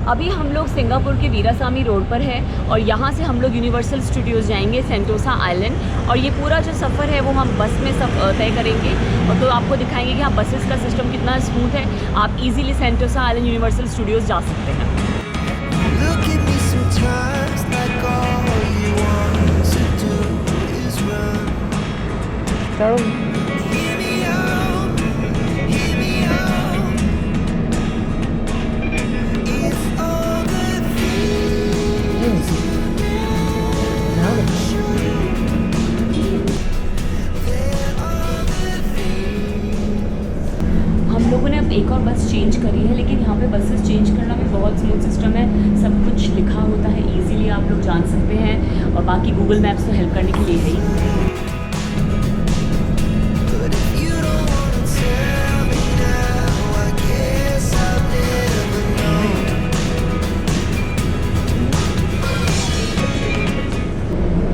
अभी हम लोग सिंगापुर के वीरासामी रोड पर है और यहाँ से हम लोग यूनिवर्सल स्टूडियोज़ जाएंगे सेंटोसा आइलैंड। और ये पूरा जो सफ़र है वो हम बस में तय करेंगे और तो आपको दिखाएंगे कि हाँ बसेस का सिस्टम कितना स्मूथ है। आप easily Sentosa island universal Studios जा सकते हैं। हम लोगों ने अब एक और बस चेंज करी है, लेकिन यहाँ पे बसेस चेंज करना भी बहुत स्मूथ सिस्टम है। सब कुछ लिखा होता है, इजीली आप लोग जान सकते हैं। और बाकी गूगल मैप्स तो हेल्प करने के लिए है ही।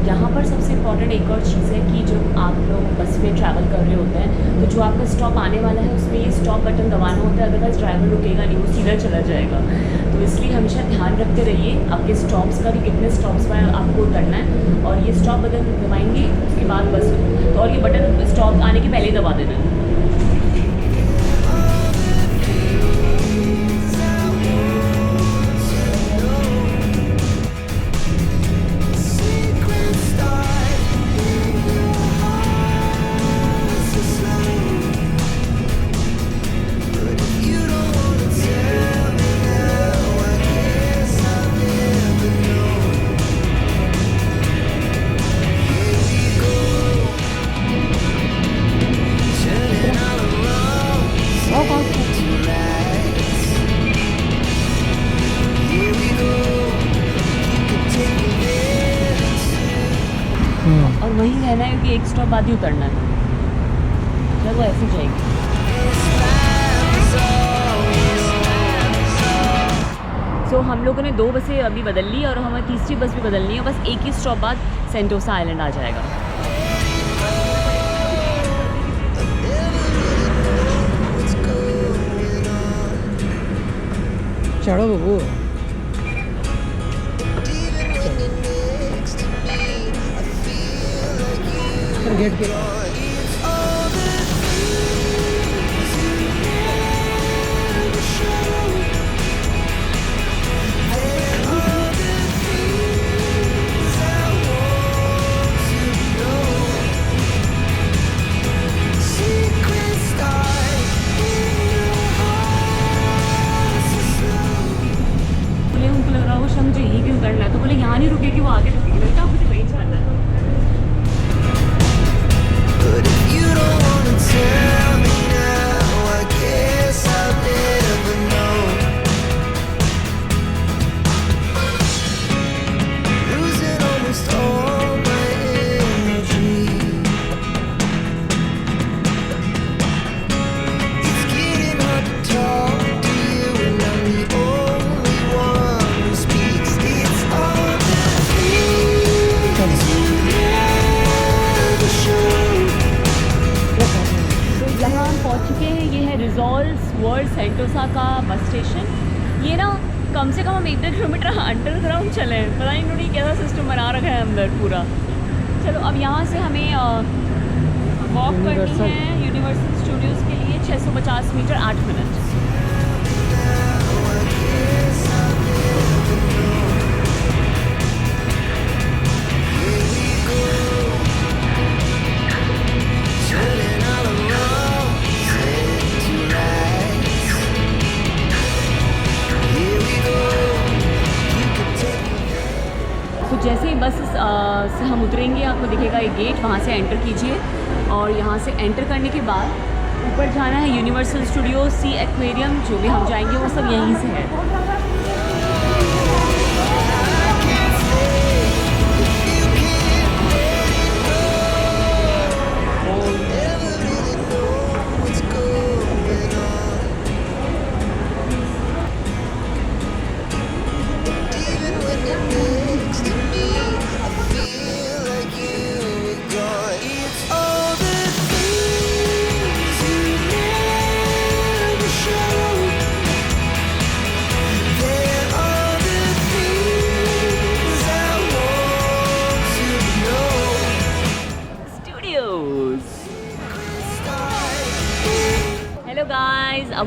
यहाँ पर सबसे इम्पॉर्टेंट एक और चीज़ है कि जब आप लोग बस में ट्रैवल कर रहे होते हैं तो जो आपका स्टॉप आने वाला है उसमें ये स्टॉप बटन दबाना होता है, अदरवाइज ड्राइवर रुकेगा नहीं, वो सीधा चला जाएगा। तो इसलिए हमेशा ध्यान रखते रहिए आपके स्टॉप्स का कि कितने स्टॉप्स पर आपको उतरना है। और ये स्टॉप बटन दबाएंगे उसके बाद बस तो, और ये बटन स्टॉप आने के पहले ही दबा देना है। और वहीं रहना है कि एक स्टॉप बाद ही उतरना है, जब वो ऐसे जाएगी। सो हम लोगों ने 2 बसें अभी बदल ली और हमें तीसरी बस भी बदलनी है। बस एक ही स्टॉप बाद सेंटोसा आइलैंड आ जाएगा। चढ़ो बाबू। गेट के उनको लग रहा हो मुझे यहीं क्यों उतरना है, तो बोले यहाँ नहीं रुकेगी, वो आगे रुकेगी। बेटा मुझे वहीं जाना है। वर्ल्ड सेंटोसा का बस स्टेशन। ये ना कम से कम हम 1-1.5 किलोमीटर अंडरग्राउंड चले हैं। पता नहीं इन्होंने कैसा सिस्टम बना रखा है अंदर पूरा। चलो अब यहाँ से हमें वॉक करनी है यूनिवर्सल स्टूडियोज़ के लिए 650 मीटर 8 मिनट। जैसे ही बस से हम उतरेंगे आपको दिखेगा एक गेट, वहाँ से एंटर कीजिए और यहाँ से एंटर करने के बाद ऊपर जाना है यूनिवर्सल स्टूडियो, सी एक्वेरियम, जो भी हम जाएंगे वो सब यहीं से है।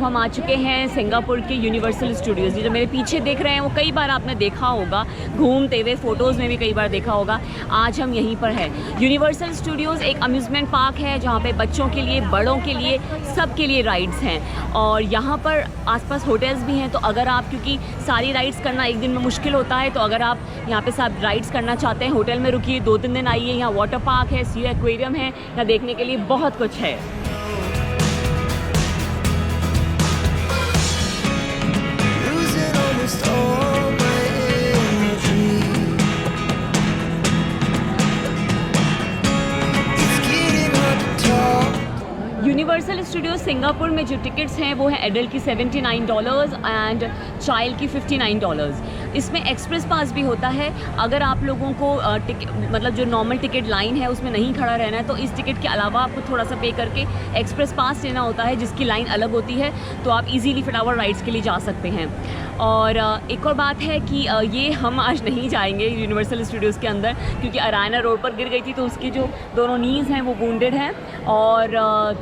अब हम आ चुके हैं सिंगापुर के यूनिवर्सल स्टूडियोज़। जो मेरे पीछे देख रहे हैं वो कई बार आपने देखा होगा घूमते हुए, फ़ोटोज़ में भी कई बार देखा होगा। आज हम यहीं पर हैं। यूनिवर्सल स्टूडियोज़ एक अम्यूज़मेंट पार्क है जहाँ पे बच्चों के लिए, बड़ों के लिए, सब के लिए राइड्स हैं। और यहाँ पर आसपास होटल्स भी हैं, तो अगर आप, क्योंकि सारी राइड्स करना एक दिन में मुश्किल होता है, तो अगर आप यहाँ पे सब राइड्स करना चाहते हैं, होटल में रुकिए, 2-3 दिन आइए। यहाँ वाटर पार्क है, सी एक्वेरियम है, यहाँ देखने के लिए बहुत कुछ है। यूनिवर्सल स्टूडियो सिंगापुर में जो टिकट्स हैं वो हैं एडल्ट की $79 एंड चाइल्ड की $59। इसमें एक्सप्रेस पास भी होता है। अगर आप लोगों को मतलब जो नॉर्मल टिकट लाइन है उसमें नहीं खड़ा रहना है, तो इस टिकट के अलावा आपको थोड़ा सा पे करके एक्सप्रेस पास लेना होता है, जिसकी लाइन अलग होती है, तो आप इजीली फटाफट राइड्स के लिए जा सकते हैं। और एक और बात है कि ये हम आज नहीं जाएंगे यूनिवर्सल स्टूडियोज़ के अंदर, क्योंकि अरायना रोड पर गिर गई थी, तो उसकी जो दोनों नीज़ हैं वो वुंडेड हैं। और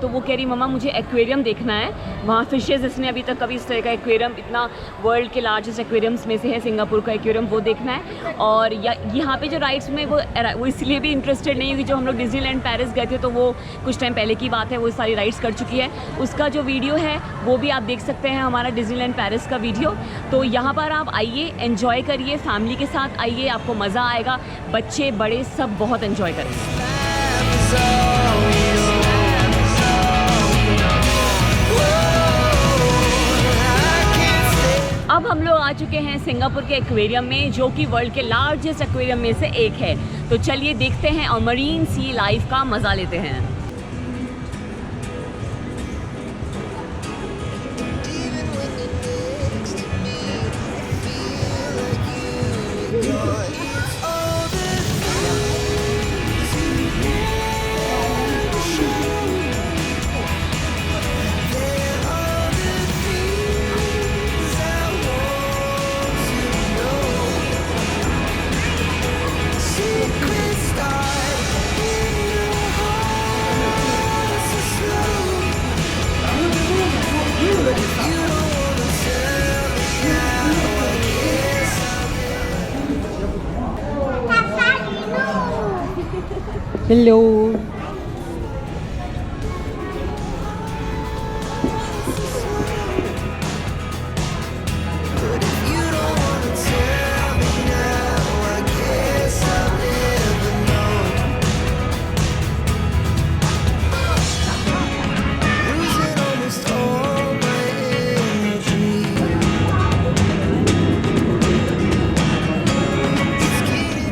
तो वो कह रही मम्मा मुझे एक्वेरियम देखना है, वहाँ फिशेज़, इसने अभी तक कभी इस तरह का एक्वेरियम, इतना वर्ल्ड के लार्जेस्ट एक्वेरियम्स में से है सिंगापुर का एक्वेरियम, वो देखना है। और यहाँ पे जो राइड्स में वो इसलिए भी इंटरेस्टेड नहीं है कि जो हम लोग डिज्नीलैंड पेरिस गए थे, तो वो कुछ टाइम पहले की बात है, वो सारी राइड्स कर चुकी है। उसका जो वीडियो है वो भी आप देख सकते हैं, हमारा डिज्नीलैंड पेरिस का वीडियो। तो यहाँ पर आप आइए, एंजॉय करिए, फैमिली के साथ आइए, आपको मज़ा आएगा। बच्चे बड़े सब बहुत एंजॉय करेंगे। अब हम लोग आ चुके हैं सिंगापुर के एक्वेरियम में, जो कि वर्ल्ड के लार्जेस्ट एक्वेरियम में से एक है। तो चलिए देखते हैं और मरीन सी लाइफ का मज़ा लेते हैं। हेलो।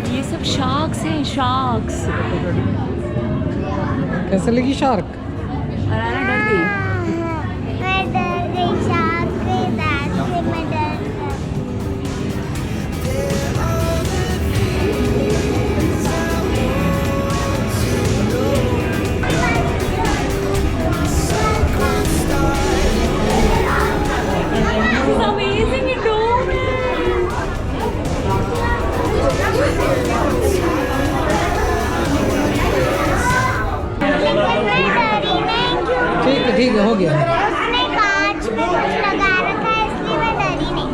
ये सब शार्क्स हैं, शार्क्स। कैसे लगी शार्क? अराना डर गई। मैं डर गई, शार्क के दांत से मैं डर गई। It's amazing, it don't. ठीक है, हो गया। उसने कांच में कुछ लगा रखा है, इसलिए मैं डरी नहीं।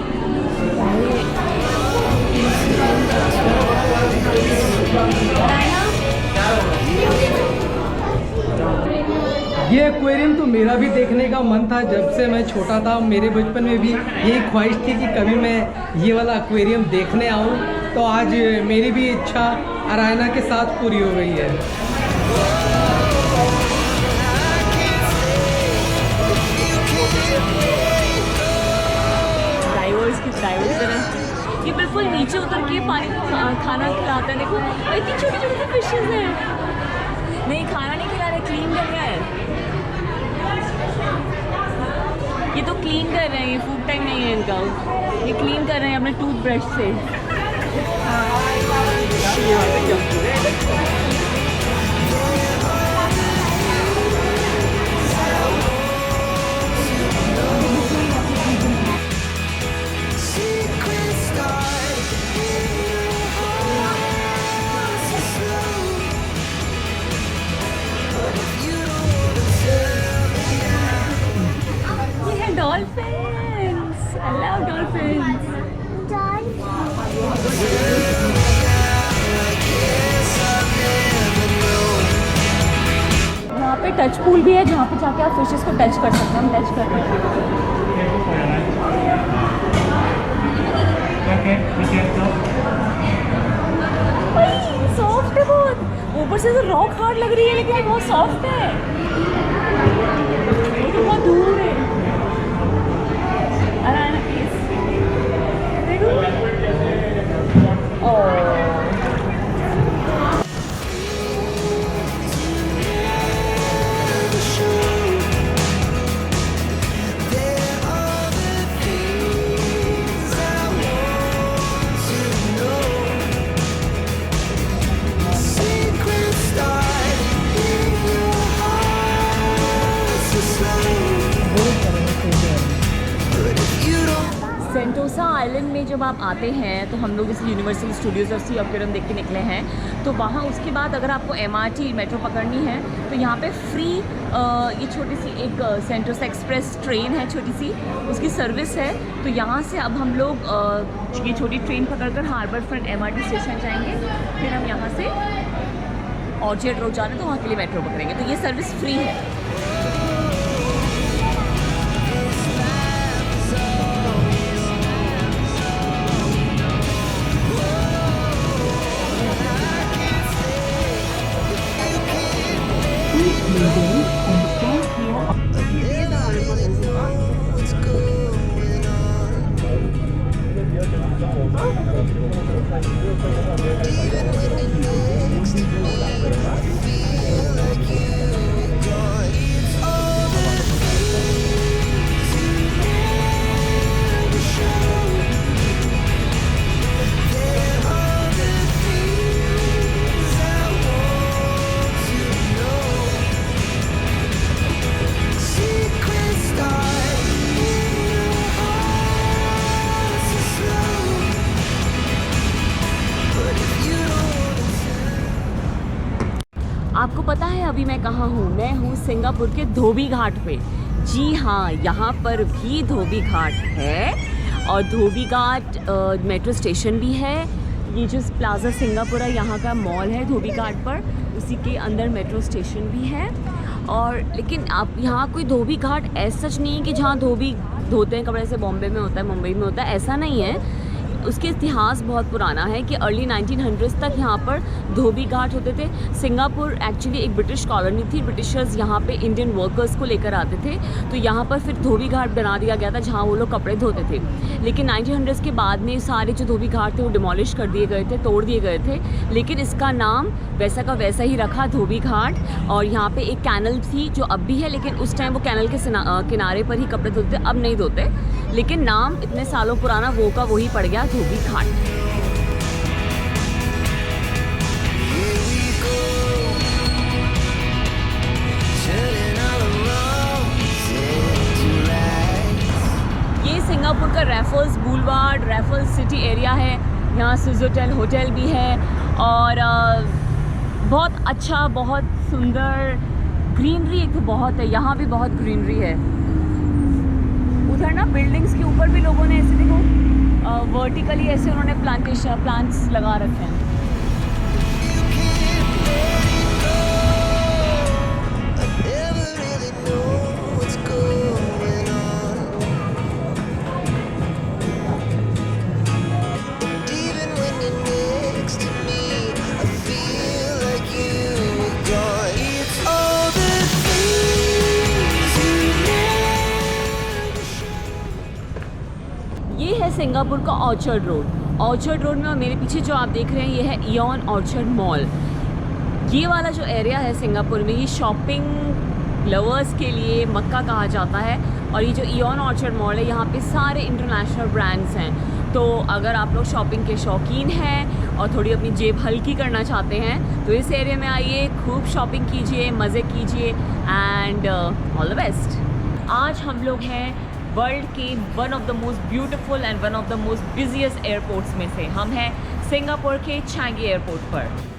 ये एक्वेरियम तो मेरा भी देखने का मन था जब से मैं छोटा था। मेरे बचपन में भी यही ख्वाहिश थी कि कभी मैं ये वाला एक्वेरियम देखने आऊँ, तो आज मेरी भी इच्छा अरायना के साथ पूरी हो गई है। ये बिल्कुल नीचे उतर के पानी खाना खिलाता है। देखो इतनी छोटी छोटी सी फिशेज हैं। नहीं, खाना नहीं खिला रहे, क्लीन कर रहा है। ये तो क्लीन कर रहे हैं, ये फूड टाइम नहीं है इनका। ये क्लीन कर रहे हैं अपने टूथब्रश से। dolphins. यहाँ पे टच पूल भी है जहाँ पे जाके आप फिशेस को टच कर सकते हैं. हम टच कर रहे हैं. सॉफ्ट है बहुत. ऊपर से तो रॉक हार्ड लग रही है लेकिन ये बहुत सॉफ्ट है. ये तो बहुत दूर है. Arana please. देखो. ओह. सेंटोसा आइलैंड में जब आप आते हैं तो हम लोग इस यूनिवर्सल स्टूडियोज ऑफ सी ऑक्वेरियम देख के निकले हैं. तो वहाँ उसके बाद अगर आपको MRT मेट्रो पकड़नी है तो यहाँ पे फ्री ये छोटी सी एक सेंटोसा एक्सप्रेस ट्रेन है, छोटी सी उसकी सर्विस है. तो यहाँ से अब हम लोग ये छोटी ट्रेन पकड़कर हार्बर फ्रंट MRT स्टेशन जाएंगे. फिर हम यहाँ से ऑर्चर्ड रोड जा रहे हैं तो वहाँ के लिए मेट्रो पकड़ेंगे. तो ये सर्विस फ्री है. आपको पता है अभी मैं कहाँ हूँ? मैं हूँ सिंगापुर के धोबी घाट पे. जी हाँ, यहाँ पर भी धोबी घाट है और धोबी घाट मेट्रो स्टेशन भी है. ये जो प्लाजा सिंगापुरा यहाँ का मॉल है धोबी घाट पर, उसी के अंदर मेट्रो स्टेशन भी है. और लेकिन आप यहाँ कोई धोबी घाट ऐसा सच नहीं है कि जहाँ धोबी धोते हैं कपड़े, जैसे बॉम्बे में होता है, मुंबई में होता है, ऐसा नहीं है. उसके इतिहास बहुत पुराना है कि अर्ली 1900s तक यहाँ पर धोबी घाट होते थे. सिंगापुर एक्चुअली एक ब्रिटिश कॉलोनी थी. ब्रिटिशर्स यहाँ पे इंडियन वर्कर्स को लेकर आते थे तो यहाँ पर फिर धोबी घाट बना दिया गया था जहाँ वो लोग कपड़े धोते थे. लेकिन 1900s के बाद में सारे जो धोबी घाट थे वो डिमोलिश कर दिए गए थे, तोड़ दिए गए थे. लेकिन इसका नाम वैसा का वैसा ही रखा, धोबी घाट. और यहाँ पे एक कैनल थी जो अब भी है, लेकिन उस टाइम वो कैनल के किनारे पर ही कपड़े धोते थे, अब नहीं धोते. लेकिन नाम इतने सालों पुराना वो का वही पड़ गया, धोबी घाट. ये सिंगापुर का Raffles boulevard, Raffles city area है. यहाँ स्विट्जरलैंड होटल भी है और बहुत अच्छा, बहुत सुंदर ग्रीनरी एक तो बहुत है. यहाँ भी बहुत ग्रीनरी है. उधर ना बिल्डिंग्स के ऊपर भी लोगों ने ऐसे देखो वर्टिकली ऐसे उन्होंने प्लांट्स लगा रखे हैं. ये है सिंगापुर का ऑर्चर्ड रोड. ऑर्चर्ड रोड में और मेरे पीछे जो आप देख रहे हैं ये है इयॉन ऑर्चर्ड मॉल. ये वाला जो एरिया है सिंगापुर में, ये शॉपिंग लवर्स के लिए मक्का कहा जाता है. और ये जो इयॉन ऑर्चर्ड मॉल है यहाँ पे सारे इंटरनेशनल ब्रांड्स हैं. तो अगर आप लोग शॉपिंग के शौकीन हैं और थोड़ी अपनी जेब हल्की करना चाहते हैं तो इस एरिया में आइए, खूब शॉपिंग कीजिए, मज़े कीजिए एंड ऑल द बेस्ट. आज हम लोग हैं वर्ल्ड के one of the most beautiful and one of the most busiest airports में से. हम हैं सिंगापुर के चांगी एयरपोर्ट पर.